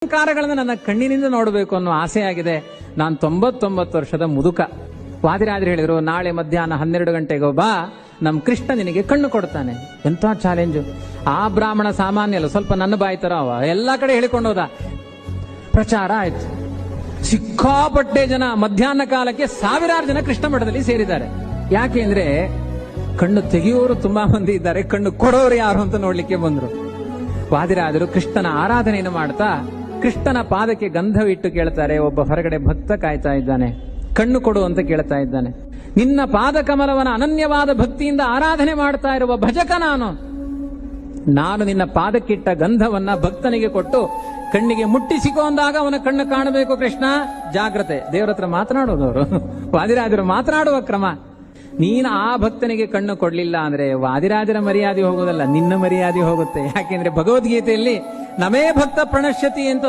ಅಲಂಕಾರಗಳನ್ನ ನನ್ನ ಕಣ್ಣಿನಿಂದ ನೋಡಬೇಕು ಅನ್ನೋ ಆಸೆ ಆಗಿದೆ. ನಾನು 99 ವರ್ಷದ ಮುದುಕ. ವಾದಿರಾಜರು ಹೇಳಿದ್ರು, ನಾಳೆ ಮಧ್ಯಾಹ್ನ 12 ಗಂಟೆಗೋ ಬಾ, ನಮ್ ಕೃಷ್ಣ ನಿನಗೆ ಕಣ್ಣು ಕೊಡ್ತಾನೆ. ಎಂತ ಚಾಲೆಂಜು! ಆ ಬ್ರಾಹ್ಮಣ ಸಾಮಾನ್ಯ ಅಲ್ಲ, ಸ್ವಲ್ಪ ನನ್ನ ಬಾಯಿ ತರ ಅವ. ಎಲ್ಲಾ ಕಡೆ ಹೇಳಿಕೊಂಡು ಹೋದ. ಪ್ರಚಾರ ಆಯ್ತು. ಸಿಕ್ಕಾಪಟ್ಟೆ ಜನ, ಮಧ್ಯಾಹ್ನ ಕಾಲಕ್ಕೆ ಸಾವಿರಾರು ಜನ ಕೃಷ್ಣ ಮಠದಲ್ಲಿ ಸೇರಿದ್ದಾರೆ. ಯಾಕೆ ಅಂದ್ರೆ ಕಣ್ಣು ತೆಗೆಯೋರು ತುಂಬಾ ಮಂದಿ ಇದ್ದಾರೆ, ಕಣ್ಣು ಕೊಡೋರು ಯಾರು ಅಂತ ನೋಡ್ಲಿಕ್ಕೆ ಬಂದ್ರು. ವಾದಿರಾಜರು ಕೃಷ್ಣನ ಆರಾಧನೆಯನ್ನು ಮಾಡ್ತಾ ಕೃಷ್ಣನ ಪಾದಕ್ಕೆ ಗಂಧವಿಟ್ಟು ಕೇಳ್ತಾರೆ. ಒಬ್ಬ ಹೊರಗಡೆ ಭಕ್ತ ಕಾಯ್ತಾ ಇದ್ದಾನೆ, ಕಣ್ಣು ಕೊಡು ಅಂತ ಕೇಳ್ತಾ ಇದ್ದಾನೆ. ನಿನ್ನ ಪಾದ ಕಮಲವನ ಅನನ್ಯವಾದ ಭಕ್ತಿಯಿಂದ ಆರಾಧನೆ ಮಾಡ್ತಾ ಇರುವ ಭಜಕ ನಾನು ನಿನ್ನ ಪಾದಕ್ಕಿಟ್ಟ ಗಂಧವನ್ನ ಭಕ್ತನಿಗೆ ಕೊಟ್ಟು ಕಣ್ಣಿಗೆ ಮುಟ್ಟಿಸಿಕೊ ಅಂದಾಗ ಅವನ ಕಣ್ಣು ಕಾಣಬೇಕು. ಕೃಷ್ಣ ಜಾಗ್ರತೆ. ದೇವರ ಹತ್ರ ಮಾತನಾಡೋದವರು, ವಾದಿರಾಜರು ಮಾತನಾಡುವ ಕ್ರಮ. ನೀನು ಆ ಭಕ್ತನಿಗೆ ಕಣ್ಣು ಕೊಡ್ಲಿಲ್ಲ ಅಂದ್ರೆ ವಾದಿರಾಜರ ಮರ್ಯಾದೆ ಹೋಗೋದಲ್ಲ, ನಿನ್ನ ಮರ್ಯಾದೆ ಹೋಗುತ್ತೆ. ಯಾಕೆಂದ್ರೆ ಭಗವದ್ಗೀತೆಯಲ್ಲಿ ನಮೇ ಭಕ್ತ ಪ್ರಣಶ್ಯತಿ ಅಂತ